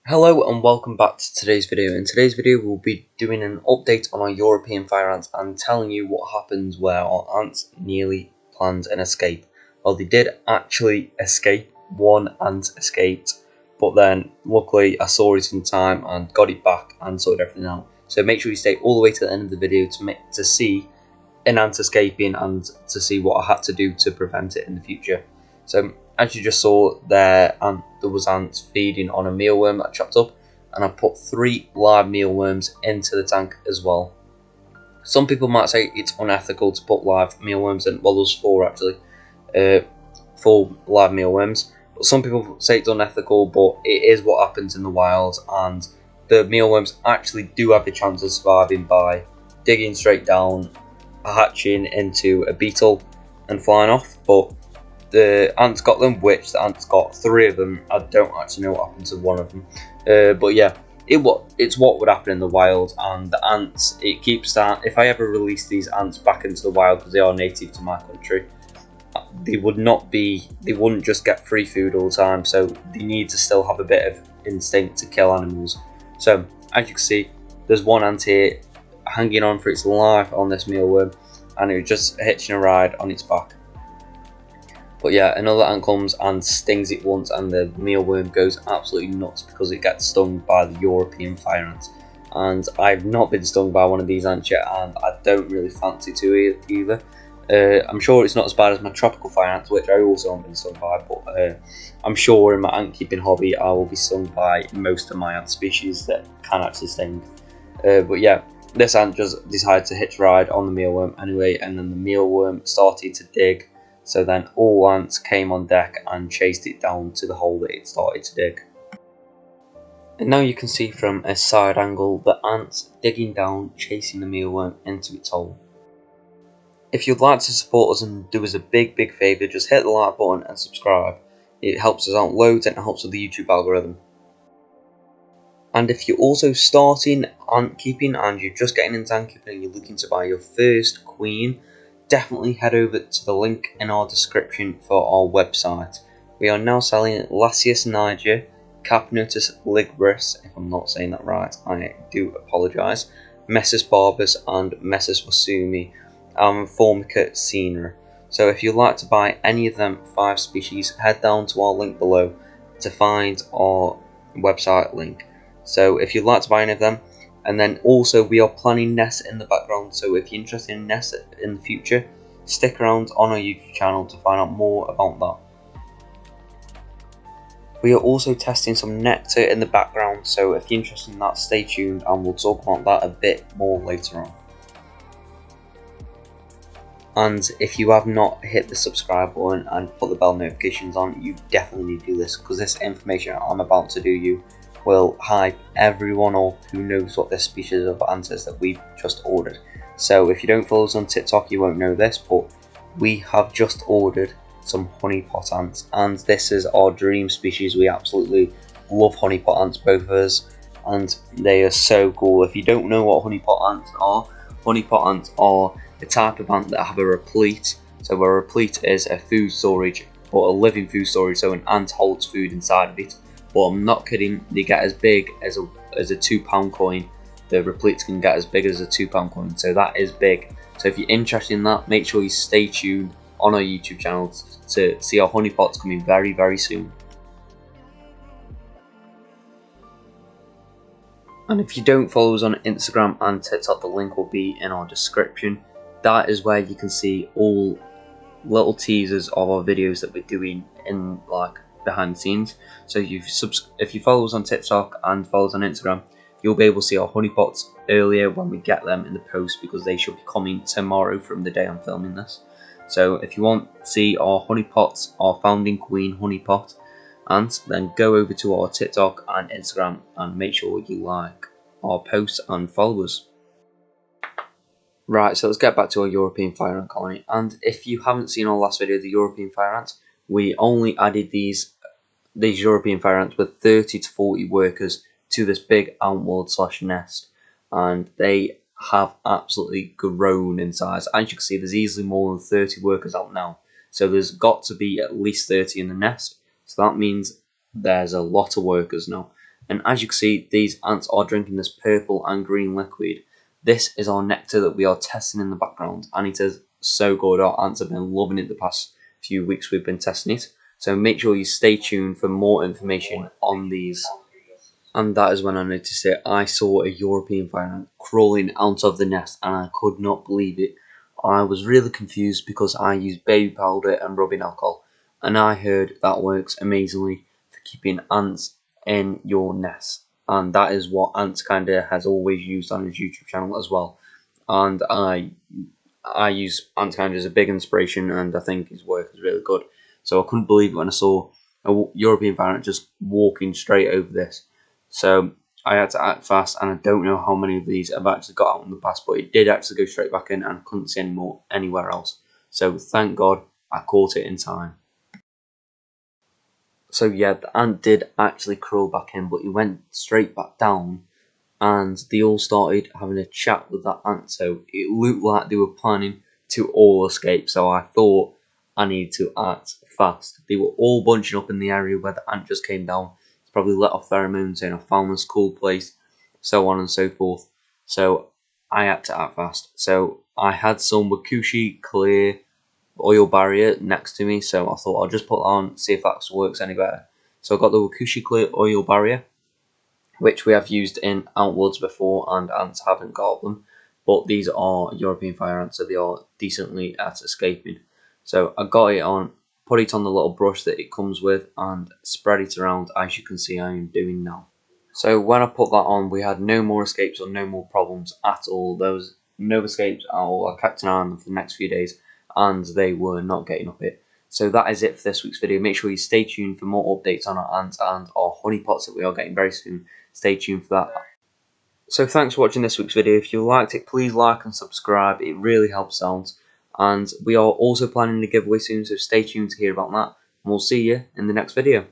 Hello and welcome back to today's video. In today's video we'll be doing an update on our European fire ants and telling you what happens where our ants nearly planned an escape. Well, they did actually escape. One ant escaped, but then luckily I saw it in time and got it back and sorted everything out. So make sure you stay all the way to the end of the video to see an ant escaping and to see what I had to do to prevent it in the future. So as you just saw there was ants feeding on a mealworm that I chopped up, and I put 3 live mealworms into the tank as well. Some people might say it's unethical to put live mealworms in. Well, there's 4 actually, 4 live mealworms. But some people say it's unethical, but it is what happens in the wild, and the mealworms actually do have the chance of surviving by digging straight down, hatching into a beetle and flying off. But the ants got them, which the ants got 3 of them. I don't actually know what happened to one of them, but yeah, it's what would happen in the wild. And the ants, it keeps that if I ever release these ants back into the wild, because they are native to my country, they wouldn't just get free food all the time, so they need to still have a bit of instinct to kill animals. So as you can see, there's one ant here hanging on for its life on this mealworm, and it was just hitching a ride on its back. But yeah, another ant comes and stings it once, and the mealworm goes absolutely nuts because it gets stung by the European fire ant. And I've not been stung by one of these ants yet, and I don't really fancy to either. I'm sure it's not as bad as my tropical fire ants, which I also haven't been stung by, but I'm sure in my ant keeping hobby I will be stung by most of my ant species that can actually sting. But yeah, this ant just decided to hitch ride on the mealworm anyway, and then the mealworm started to dig. So then all ants came on deck and chased it down to the hole that it started to dig. And now you can see from a side angle the ants digging down, chasing the mealworm into its hole. If you'd like to support us and do us a big favour, just hit the like button and subscribe. It helps us out loads and it helps with the YouTube algorithm. And if you're also starting ant keeping and you're just getting into ant keeping and you're looking to buy your first queen, definitely head over to the link in our description for our website. We are now selling Lasius niger, Capnotus ligris, if I'm not saying that right, I do apologise, Messus barbus and Messus wasumi, and Myrmica scenera. So if you'd like to buy any of them 5 species, head down to our link below to find our website link. So if you'd like to buy any of them, and then also we are planning nests in the background, so if you're interested in nests in the future, stick around on our YouTube channel to find out more about that. We are also testing some nectar in the background, so if you're interested in that, stay tuned and we'll talk about that a bit more later on. And if you have not hit the subscribe button and put the bell notifications on, you definitely need to do this, because this information I'm about to do you will hype everyone up who knows what this species of ant is that we've just ordered. So if you don't follow us on TikTok, you won't know this, but we have just ordered some honeypot ants, and this is our dream species. We absolutely love honeypot ants, both of us, and they are so cool. If you don't know what honeypot ants are a type of ant that have a replete. So a replete is a food storage, or a living food storage, so an ant holds food inside of it. But I'm not kidding, they get as big as a £2 coin. The repletes can get as big as a £2 coin, so that is big. So if you're interested in that, make sure you stay tuned on our YouTube channel to see our honeypots coming very soon. And if you don't follow us on Instagram and TikTok, the link will be in our description. That is where you can see all little teasers of our videos that we're doing in like behind the scenes. So if you follow us on TikTok and follow us on Instagram, you'll be able to see our honeypots earlier when we get them in the post, because they should be coming tomorrow from the day I'm filming this. So if you want to see our honeypots, our founding queen honeypot ants, then go over to our TikTok and Instagram and make sure you like our posts and follow us. Right, so let's get back to our European fire ant colony. And if you haven't seen our last video, the European fire ants, we only added these European fire ants with 30 to 40 workers to this big ant world / nest, and they have absolutely grown in size. As you can see, there's easily more than 30 workers out now, so there's got to be at least 30 in the nest, so that means there's a lot of workers now. And as you can see, these ants are drinking this purple and green liquid. This is our nectar that we are testing in the background, and it is so good. Our ants have been loving it the past few weeks we've been testing it. So make sure you stay tuned for more information on these. And that is when I noticed it. I saw a European fire ant crawling out of the nest, and I could not believe it. I was really confused because I use baby powder and rubbing alcohol, and I heard that works amazingly for keeping ants in your nest. And that is what Ants Kinda has always used on his YouTube channel as well. And I use Ants Kinda as a big inspiration, and I think his work is really good. So I couldn't believe it when I saw a European fire ant just walking straight over this. So I had to act fast, and I don't know how many of these I've actually got out in the past, but it did actually go straight back in, and I couldn't see any more anywhere else. So thank God I caught it in time. So yeah, the ant did actually crawl back in, but he went straight back down, and they all started having a chat with that ant. So it looked like they were planning to all escape. So I thought I needed to act fast. They were all bunching up in the area where the ant just came down. It's probably let off pheromones saying I found this cool place, so on and so forth. So I had to act fast. So I had some Wakushi clear oil barrier next to me, so I thought I'll just put that on, see if that works any better. So I got the Wakushi clear oil barrier, which we have used in outwoods before, and ants haven't got them, but these are European fire ants, so they are decently at escaping. So I got it on, put it on the little brush that it comes with, and spread it around, as you can see I am doing now. So when I put that on, we had no more escapes or no more problems at all. There was no escapes at all. I kept an eye on them for the next few days, and they were not getting up it. So that is it for this week's video. Make sure you stay tuned for more updates on our ants and our honey pots that we are getting very soon. Stay tuned for that. So thanks for watching this week's video. If you liked it, please like and subscribe. It really helps out. And we are also planning a giveaway soon, so stay tuned to hear about that. And we'll see you in the next video.